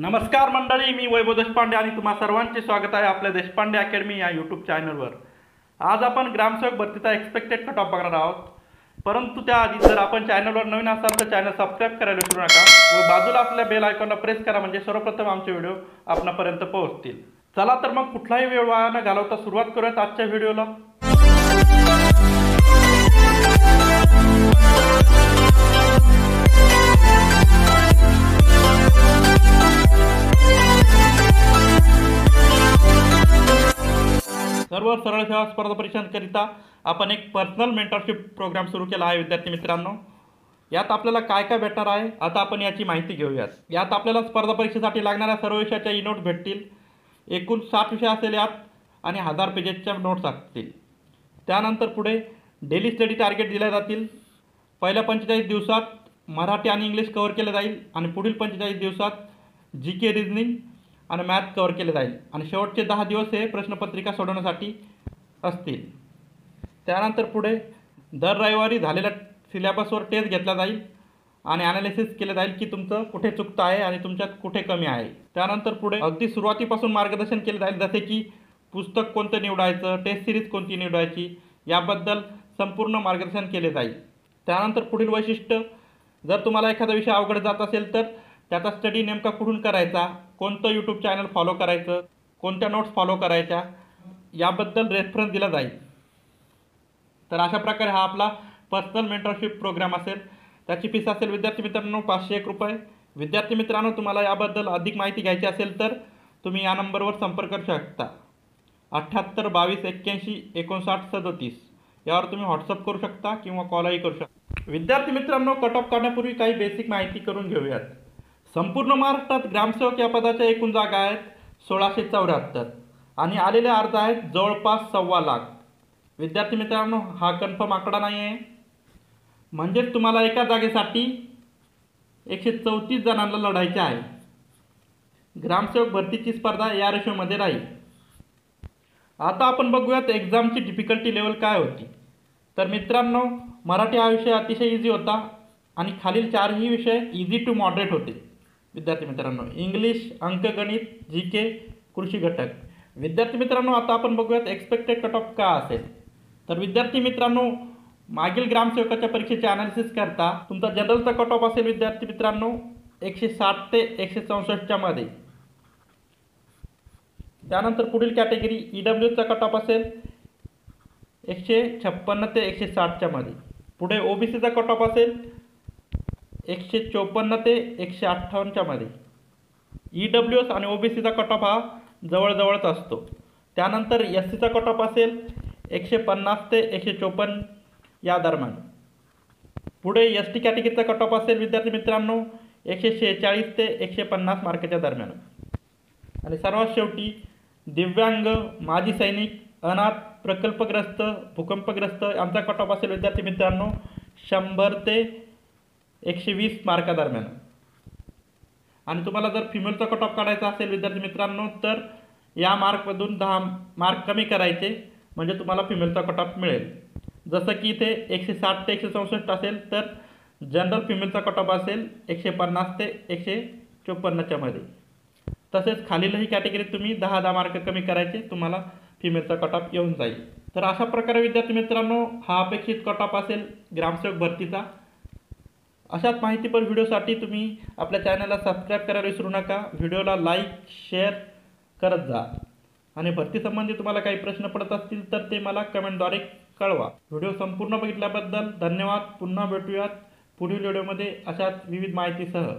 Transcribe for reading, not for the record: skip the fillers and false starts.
नमस्कार मंडळी, मी वैभव देशपांडे आणि तुम्हा सर्वांचे स्वागत आहे आपल्या देशपांडे अकॅडमी या यूट्यूब चॅनलवर। आज आपण ग्रामसेवक भरतीचा एक्सपेक्टेड कट ऑफ बघणार आहोत। परंतु त्याआधी जर आपण चॅनलवर नवीन असाल तर चॅनल सबस्क्राइब करायला विसरू नका व बाजूला असलेल्या बेल आयकॉनला प्रेस करा, म्हणजे सर्वप्रथम आमचे व्हिडिओ आपणापर्यंत पोहोचतील। चला तर मग कुठलाही वेळ वाया न घालवता सुरुवात करूयात आजच्या व्हिडिओला। सर्व सरळ सेवा स्पर्धा परीक्षांकरिता आपण एक पर्सनल मेंटरशिप प्रोग्राम सुरू केला आहे विद्यार्थी मित्रांनो। यात आपल्याला काय काय भेटणार आहे आता आपण याची माहिती घेऊयात। यात आपल्याला स्पर्धा परीक्षेसाठी लागणाऱ्या सर्व विषयाच्या ई नोट्स भेटतील। एकूण 60 विषय असेल यात आणि 1000 पेजेसच्या नोट्स असतील। त्यानंतर पुढे डेली स्टडी टार्गेट दिले जातील। पहिल्या 45 दिवसात मराठी आणि इंग्लिश कव्हर केले जाईल आणि पुढील 45 दिवसात जीके, रिजनिंग आणि मॅथ कव्हर केले जाईल आणि शेवटचे 10 दिवस हे प्रश्नपत्रिका सोडवण्यासाठी असतील। त्यानंतर पुढे दर रविवारी झालेल्या सिलेबसवर टेस्ट घेतला जाईल आणि ॲनालिसिस केले जाईल की तुमचं कुठे चुकतं आहे आणि तुमच्यात कुठे कमी आहे। त्यानंतर पुढे अगदी सुरुवातीपासून मार्गदर्शन केले जाईल, जसे की पुस्तक कोणतं निवडायचं, टेस्ट सिरीज कोणती निवडायची याबद्दल संपूर्ण मार्गदर्शन केले जाईल। त्यानंतर पुढील वैशिष्ट्य, जर तुम्हाला एखादा विषय अवघड जात असेल तर त्याचा स्टडी नेमका कुठून करायचा, कोणतं यूट्यूब चॅनल फॉलो करायचं, कोणत्या नोट्स फॉलो करायच्या याबद्दल रेफरन्स दिला जाईल। तर अशा प्रकारे हा आपला पर्सनल मेंटरशिप प्रोग्राम असेल। त्याची फीस असेल विद्यार्थी मित्रांनो 501 रुपये। विद्यार्थी मित्रांनो, तुम्हाला याबद्दल अधिक माहिती घ्यायची असेल तर तुम्ही या नंबरवर संपर्क करू शकता। 78 22 81 59 37 यावर तुम्ही व्हॉट्सअप करू शकता किंवा कॉलही करू शकता। विद्यार्थी मित्रांनो, कट ऑफ काढण्यापूर्वी काही बेसिक माहिती करून घेऊयात। संपूर्ण महाराष्ट्रात ग्रामसेवक या पदाच्या एकूण जागा आहेत 1674 आणि आलेले अर्ज आहेत जवळपास 1.25 लाख। विद्यार्थी मित्रांनो, हा कन्फर्म आकडा नाही आहे, म्हणजेच तुम्हाला एका जागेसाठी 134 जणांना लढायचे आहे। ग्रामसेवक भरतीची स्पर्धा या रेशोमध्ये राहील। आता आपण बघूयात एक्झामची डिफिकल्टी लेवल काय होती। तर मित्रांनो, मराठी हा विषय अतिशय इझी होता आणि खालील 4ही विषय इझी टू मॉडरेट होते। विद्यार्थी मित्रांनो, इंग्लिश, अंकगणित, जीके, कृषी घटक। विद्यार्थी मित्रांनो, आता आपण बघूयात एक्सपेक्टेड कट ऑफ का असेल। तर विद्यार्थी मित्रांनो, मागील ग्रामसेवकाच्या परीक्षेचे ॲनालिसिस करता तुमचा जनरलचा कट ऑफ असेल विद्यार्थी मित्रांनो 160 ते 164च्या मध्ये। त्यानंतर पुढील कॅटेगरी EWचा कट ऑफ असेल 156 ते 160च्या मध्ये। पुढे OBCचा कट ऑफ असेल 154 ते 158च्या मध्ये। EWS आणि OBCचा कट ऑफ हा जवळजवळच असतो। त्यानंतर SCचा कट ऑफ असेल 150 ते 154 या दरम्यान। पुढे ST कॅटेगरीचा कट ऑफ असेल विद्यार्थी मित्रांनो 146 ते 150 मार्काच्या दरम्यान। आणि सर्वात शेवटी दिव्यांग, माजी सैनिक, अनाथ, प्रकल्पग्रस्त, भूकंपग्रस्त यांचा कट ऑफ असेल विद्यार्थी मित्रांनो 100 ते 120 मार्कादरम्यान। आणि तुम्हाला जर फिमेलचा कट ऑफ काढायचा असेल विद्यार्थी मित्रांनो तर या मार्कमधून 10 मार्क कमी करायचे, म्हणजे तुम्हाला फिमेलचा कट ऑफ मिळेल। जसं की इथे 160 ते 164 असेल तर जनरल फिमेलचा कट ऑफ असेल 150 ते 154च्या मध्ये। तसेच खालीलही कॅटेगरीत तुम्ही 10 मार्क कमी करायचे, तुम्हाला फिमेलचा कट ऑफ येऊन जाईल। तर अशा प्रकारे विद्यार्थी मित्रांनो हा अपेक्षित कट ऑफ असेल ग्रामसेवक भरतीचा। अशाच माहितीपर व्हिडिओसाठी तुम्ही आपल्या चॅनलला सबस्क्राईब करायला विसरू नका। व्हिडिओला लाईक, शेअर करत जा आणि भरतीसंबंधी तुम्हाला काही प्रश्न पडत असतील तर ते मला कमेंटद्वारे कळवा। व्हिडिओ संपूर्ण बघितल्याबद्दल धन्यवाद। पुन्हा भेटूयात पुढील व्हिडिओमध्ये अशाच विविध माहितीसह।